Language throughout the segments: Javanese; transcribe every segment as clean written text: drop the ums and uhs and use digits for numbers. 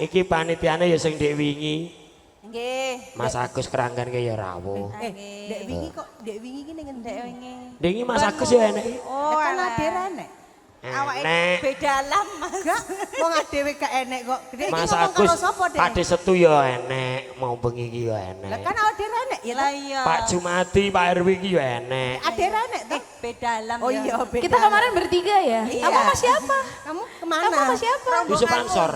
Iki panitiane ya sing ndek wingi. Nggih. Mas Agus keranggan ke ya rawuh. Ndek wingi kok ndek wingi iki ning ndek wingi. Ndek wingi Mas Agus ya enek. Oh, kan adir enek. Awake beda alam, Mas. Enggak, wong adewe gak enek kok. Mas Agus Pakde Setu ya enek, mau bengi iki ya enek. Lah kan adir enek ya. Lah iya. Pak Jumadi, Pak Erwi iki ya enek. Adir enek tuh. Beda alam ya. Oh iya, beda. Kita kemarin bertiga ya. Kamu sama siapa? Kamu kemana? Kamu sama siapa? Yusuf Ansor.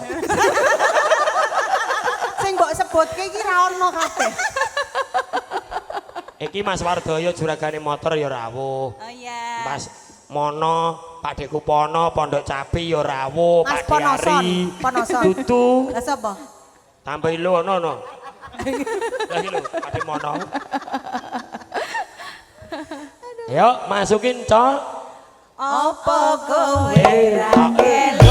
Sing mbok sebutke iki ra ono kabeh. Iki Mas Wardoyo juragane motor ya rawuh. Oh iya. Mas Mono, Pak Deku Pono, Pondok Capi ya rawuh, Pak Deari. Ponoson. Tutu. Lah sapa? Tambahi lho ono. Lah iki lho, Pak De Mono. Ayo masukin, Cok. Apa kowe ra kelingan?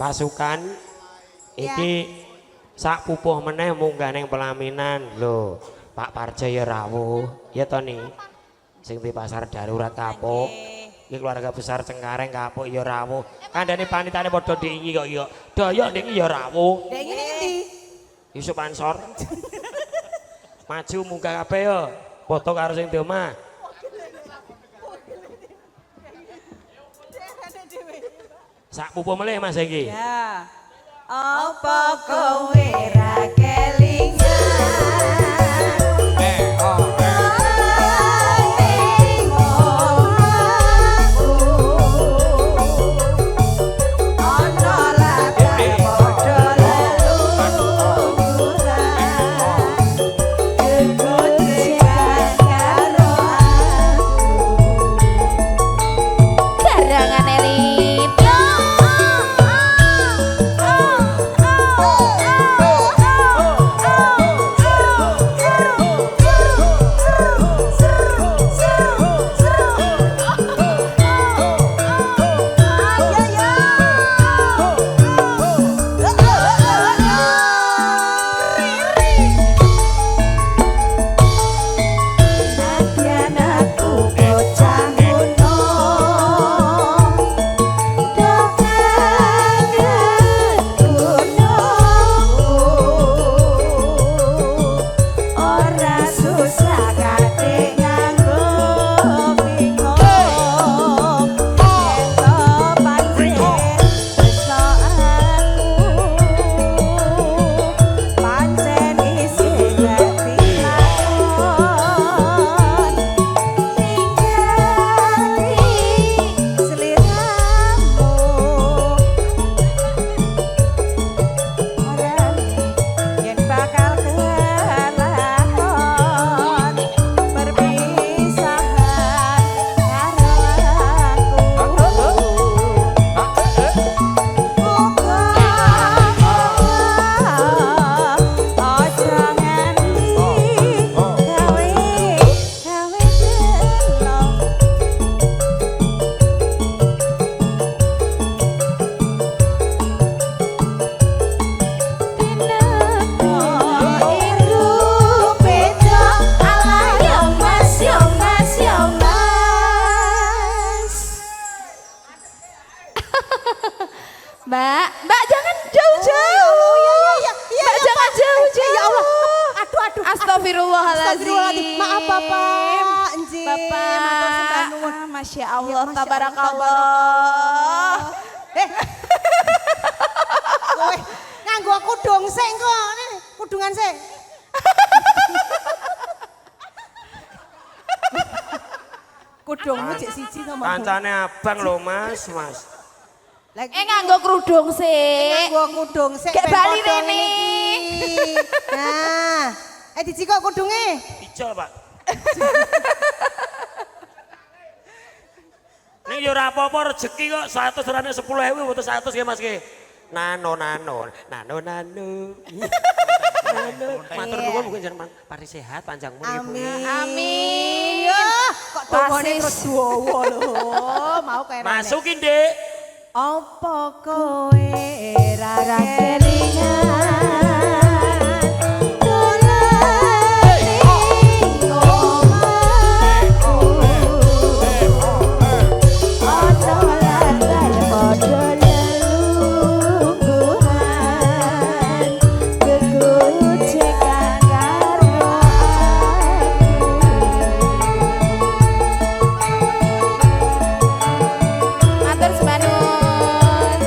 pasukan iki sak pupuh meneh munggah ning pelaminan lho Pak Parjaya rawuh ya to nih sing di pasar darurat kapuk iki keluarga besar Cengkareng kapuk ya rawuh kandhane panitane padha dingi kok ya doyok ning ya rawuh Dek ngene endi? Yusuf Ansor maju munggah kabeh ya foto karo sing di omah sak pupuh melih Mas iki Ya. Apa kowe ra kelingan? Karangan elit. Mbak jangan jauh-jauh. Mbak jangan jauh-jauh. Ya Allah. Aduh. Astagfirullahaladzim. Maaf Bapak. Nggih. Bapak. Matur sembah nuwun. Masya Allah, Masya tabarakallah. Kowe nganggo kudung sik kok. Kudungan sik. Kudungmu cek siji to, Mas. kancane abang lho Mas Nganggo kerudung sih. Nganggo kudung sik. Gek ben bali padha rene. ngene iki. Nah, dicikok kudunge. ijol Pak ning yo ora apa-apa rezeki kok 100 orane 10.000 foto 100 ya Mas ki nano matur nuwun mungkin jenengan pari sehat panjang umur ibu Amin. Amin. Kok tongone Wasis. terus dawa lho. Mau kayak masukin Dek apa kowe ra kelingan Matur sembah nuwun.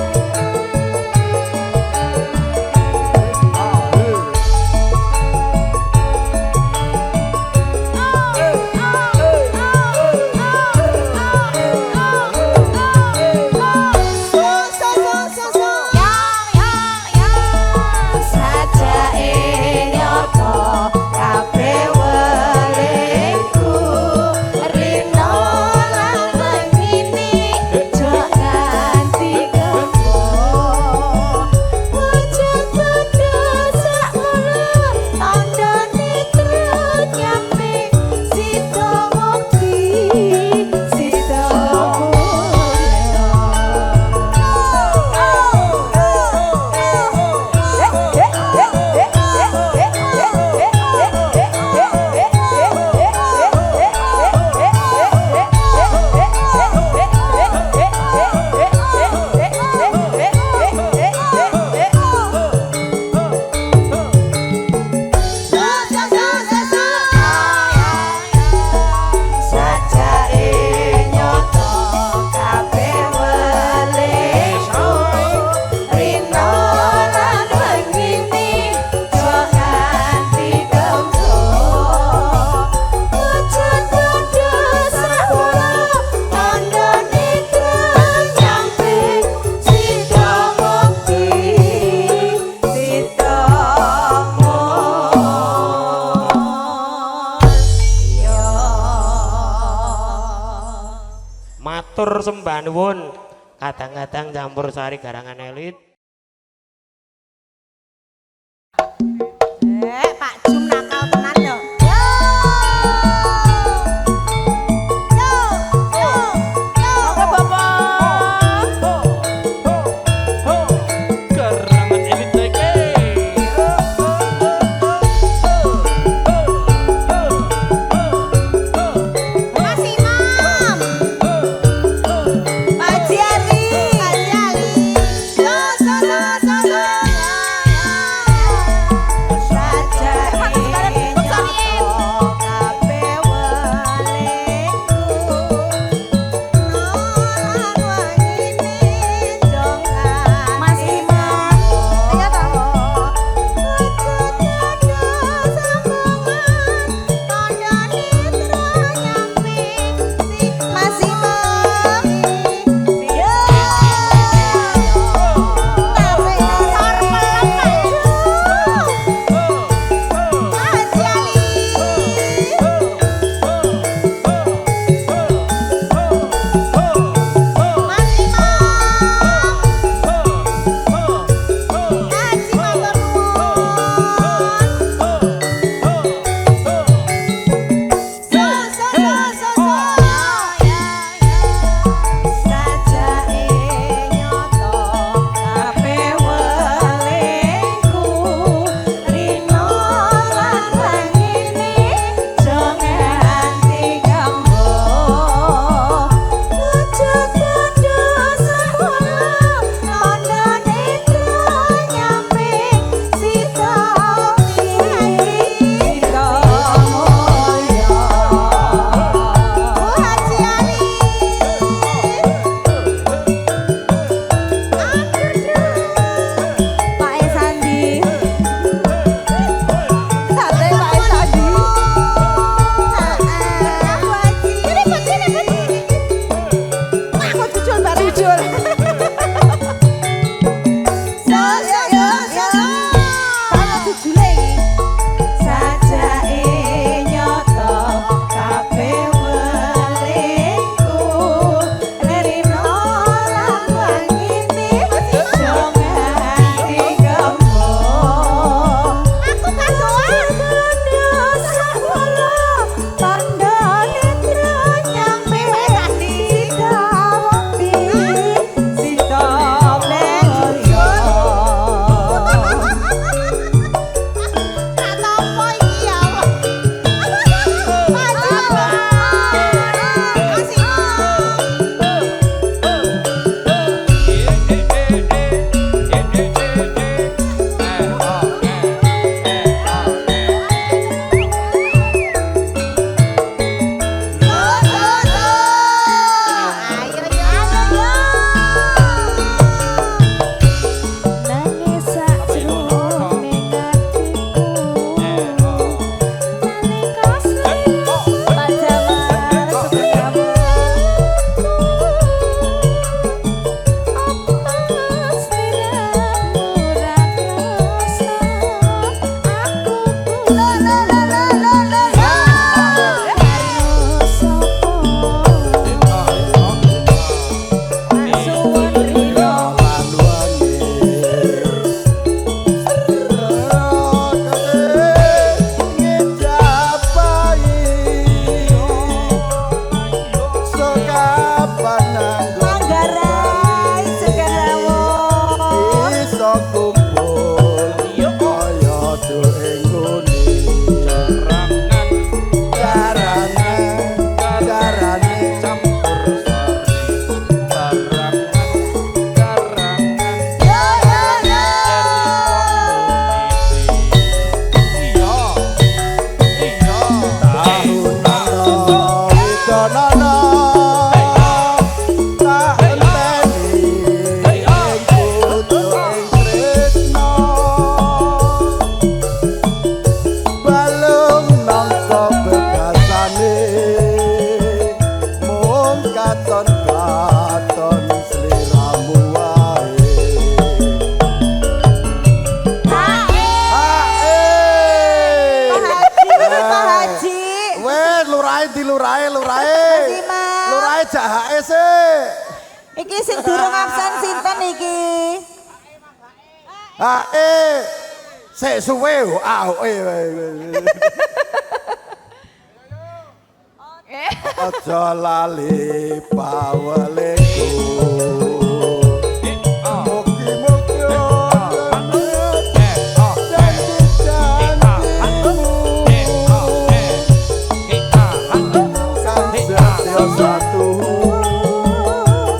matur sembah nuwun. Kadang-kadang campur sari garangan elit. Pak Jum nakal tenan lho. Garangan elit lagi. Mas Imam. Pak Jali. Pak Jali. So. Iki sing durung absen sinten iki? Sik suwe aja lali paweleku. Mugi-mugi satu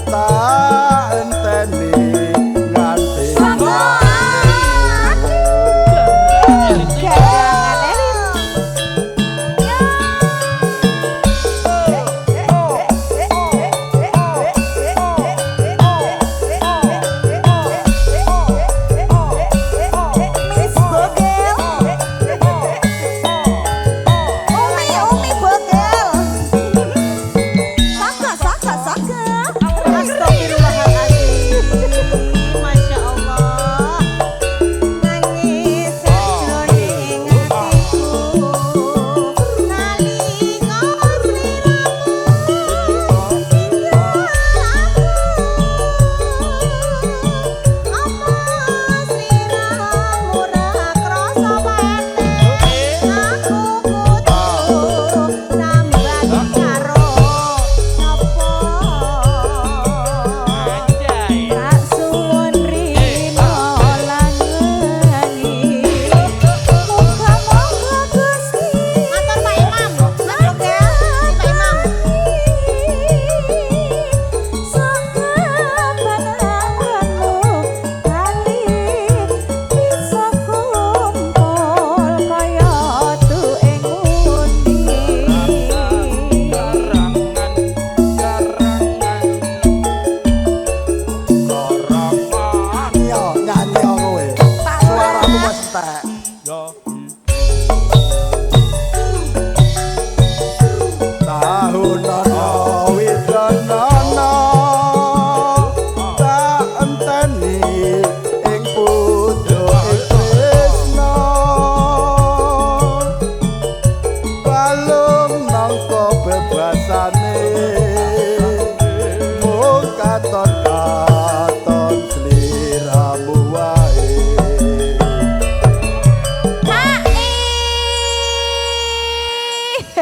tak enteni nganti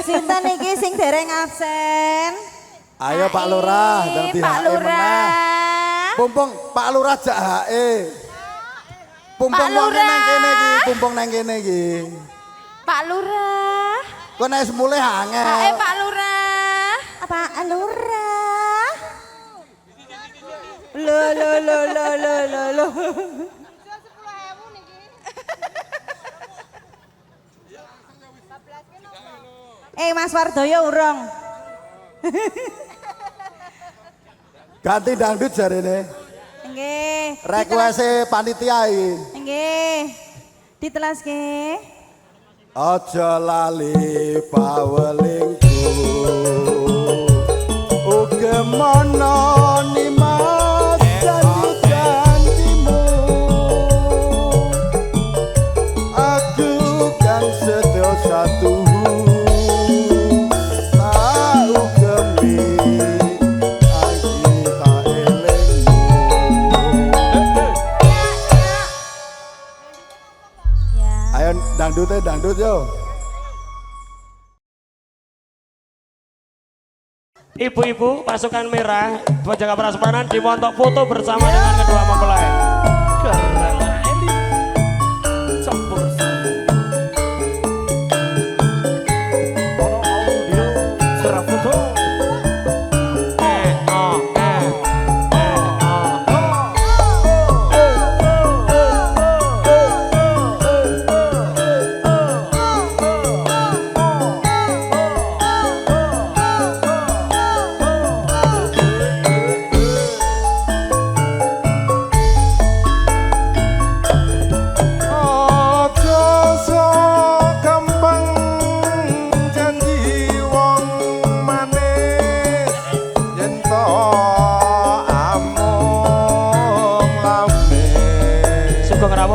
Sinten iki sing dereng absen? Ayo Pak Lurah, dadi Pak Lurah. Pumpung Pak Lurah jak hae. Pumpung wong nang kene iki, pumpung nang kene iki. Pak Lurah. Kok nek mulih angel. Pak Lurah. Pak Lurah. Lo. Mas Wardoyo urung. Ganti dangdut jarene. Nggih. Request panitia iki. Nggih. Ditelaske. Aja lali pawelingku. Uga mono nimas janji-janjimu. Aku kan setia satu. Dangdut yo. Ibu-ibu pasukan merah buat jaga prasmanan dimontok foto bersama dengan kedua mempelai.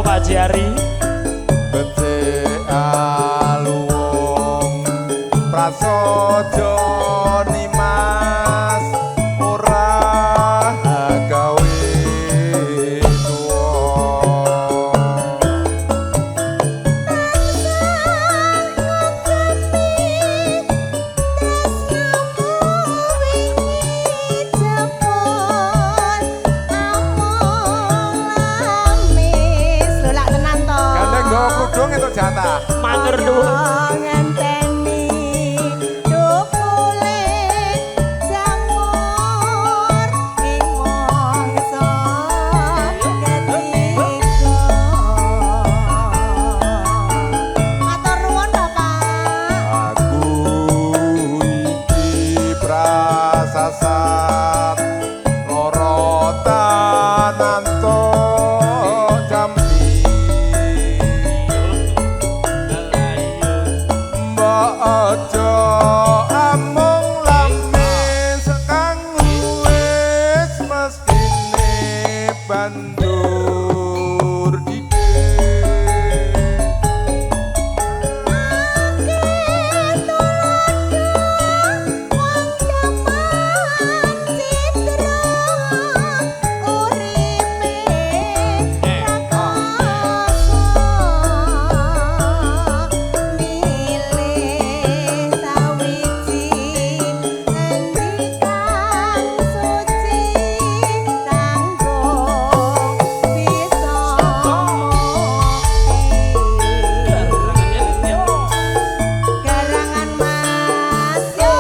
Pak Jari becik aluwung prasaja nimas ora jatah. Matur nuwun. ngenteni dukule jamur ing mangsa ketiga. Matur nuwun Bapak. Aku iki prasasat loro tananto jambi mbok aja amung lamis kang wis mestine bandur dikit. Garangan Mas yo.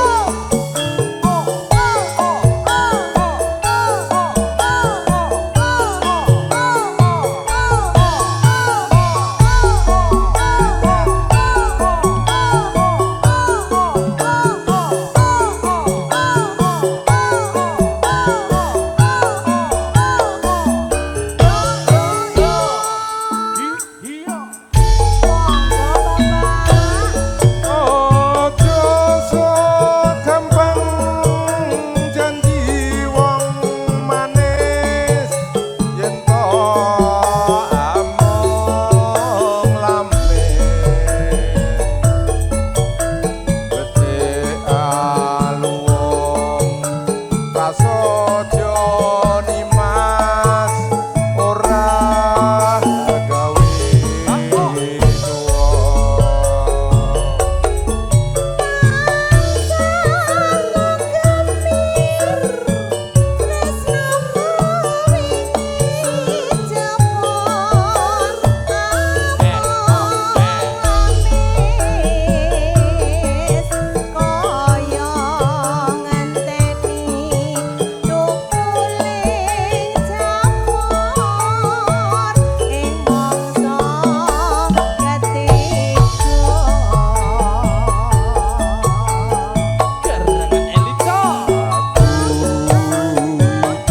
Ojo sok gampang janji wong manis yen to amung lamis becik aluwung prasaja nimas ora gawe suwa.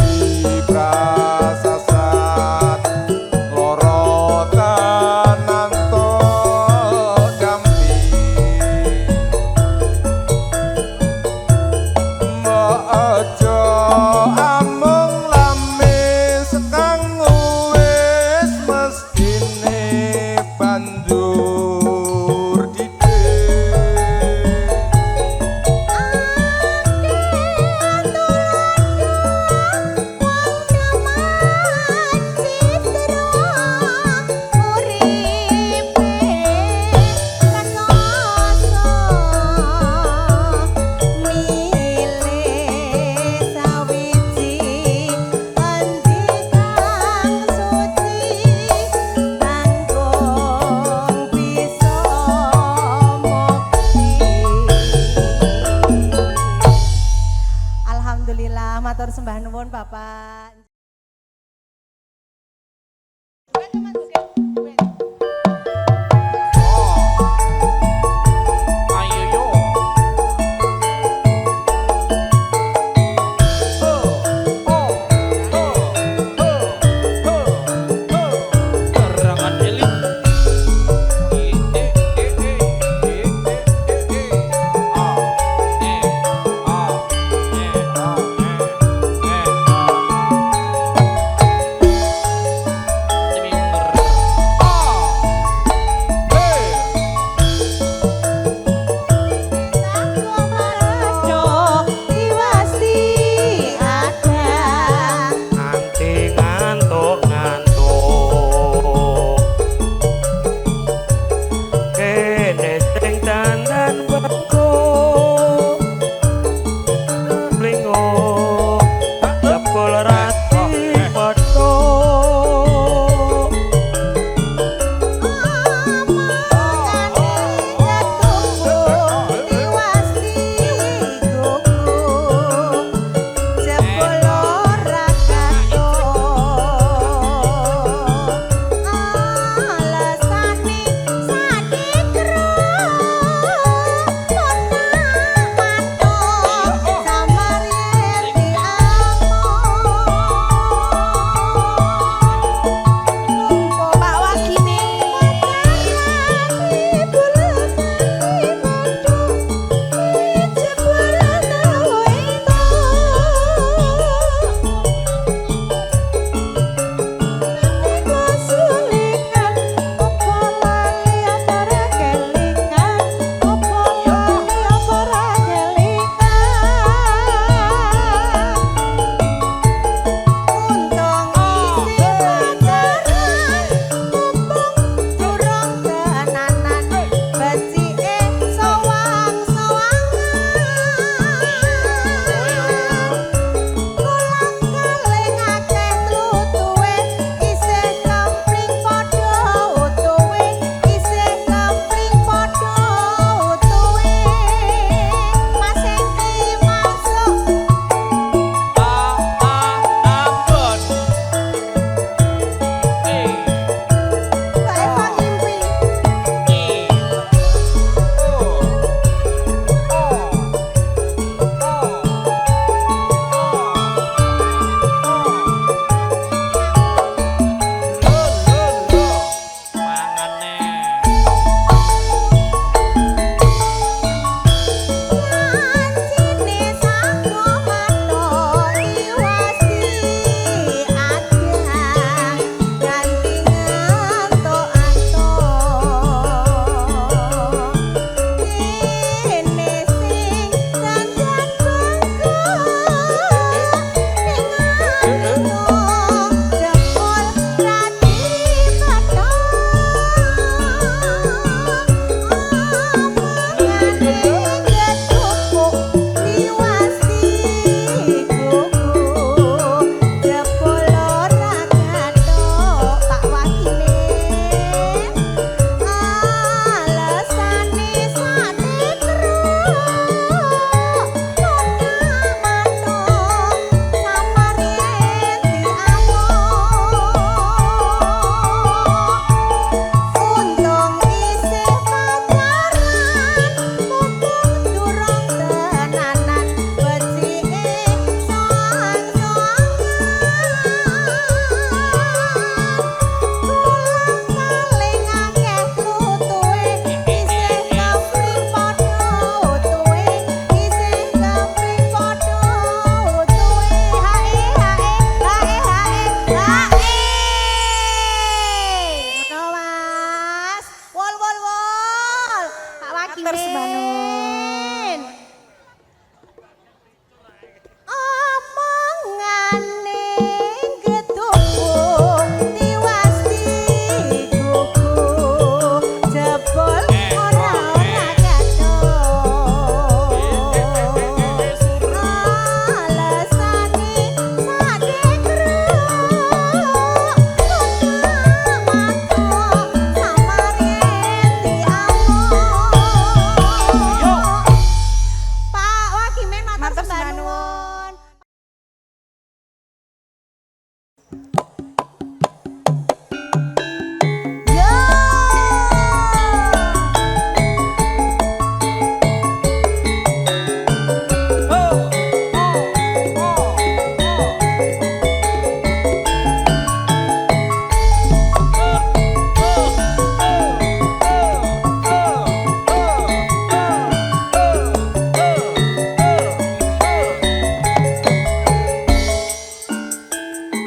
Iki prasasat loro tananto jambi mbok aja amung lamis kang wis mestine banjur didek. Alhamdulillah, matur sembah nuwun Bapak. Ayo yo. Gerangan elit.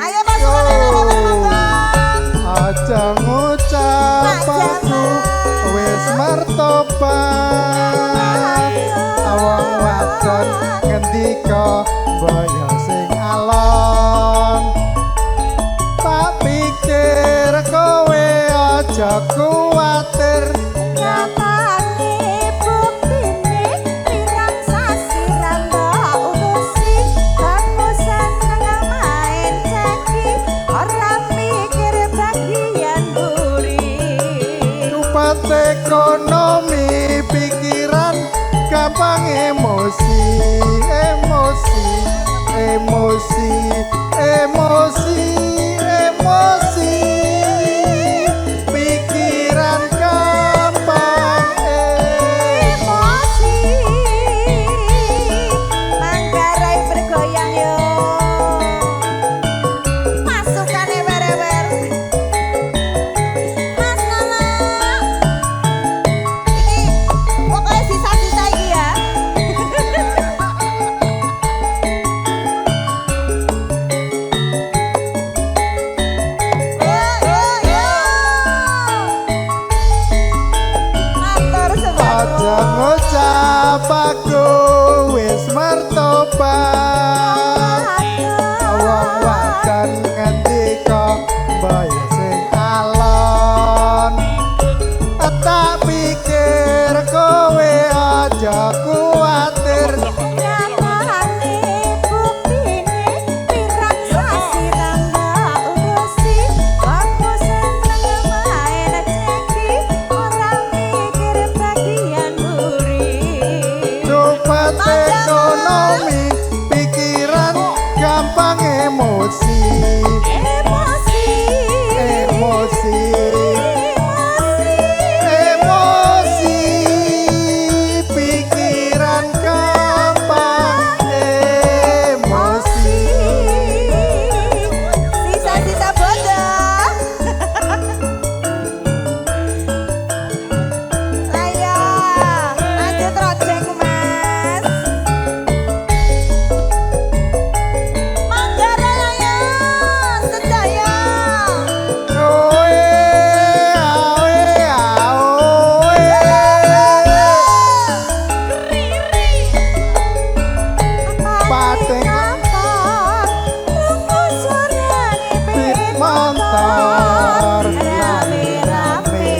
Ayo pasukan arek-arek monggo. Aja ngucap aku wis martobat. Awang wadon ngendika boyo sing alon. Tak pikir kowe aja kuwatir. Nyatane buktine pirang sasi ramba urusi kamu seneng main ceki ora mikir bagian buri Rupat ekonomi pikiran gampang emosi emosi emosi emosi emosi pikiran gampang emosi manggarai bergoyang yo Masukane wer-wer. Mas Nana. Iki pokoknya sisa-sisa iki ya. Yo yo yo. Matur aja suwun. ngucap aku wis martobat. Wong wadon ngendika mbaya sing alon. Tak pikir kowe aja kuwatir. nyatane buktine pirang sasi ramba urusi kamu seneng main ceki ora mikir bagian buri Dompet ekonomi pikiran gampang emosi emosi emosi emosi pikiran gampang emosi Sisa-sisa bodoh. Ayo, lanjut rojek Mas. Manggarai ayo, sedaya. oe awe awe Pateng pit motor rame-rame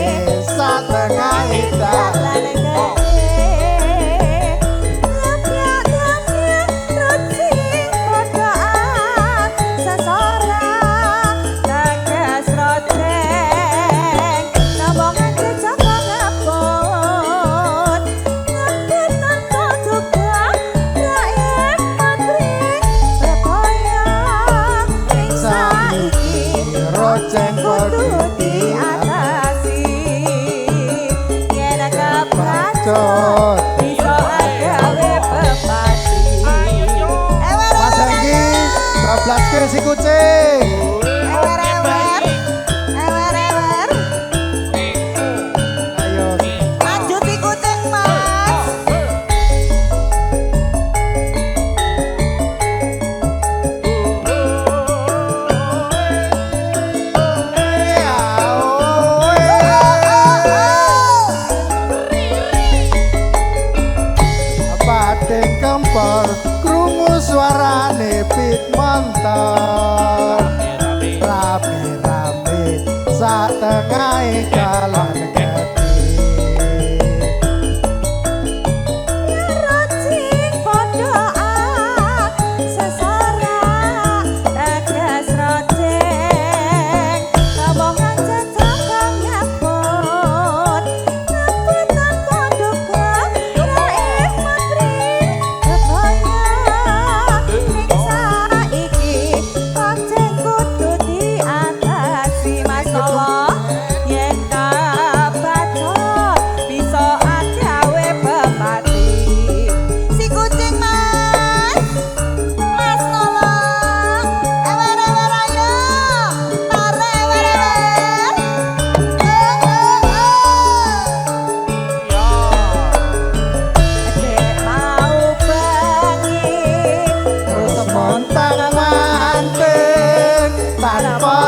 satengah dalan roceng Kudu putih diatasi yen kepracot cot bisa agawe pepati Mas Hengki bablaske si kucing Ewer-ewer. Ewer-ewer. ayo Lanjut si kucing Mas. Pateng kempor krungu suarane pit motor rame-rame satengah dalan gede rocing padha sesora tegas roceng kabongan cecakang nyaput ngamputan paduka raib matri bebaya ning saiki roceng kudu tanpa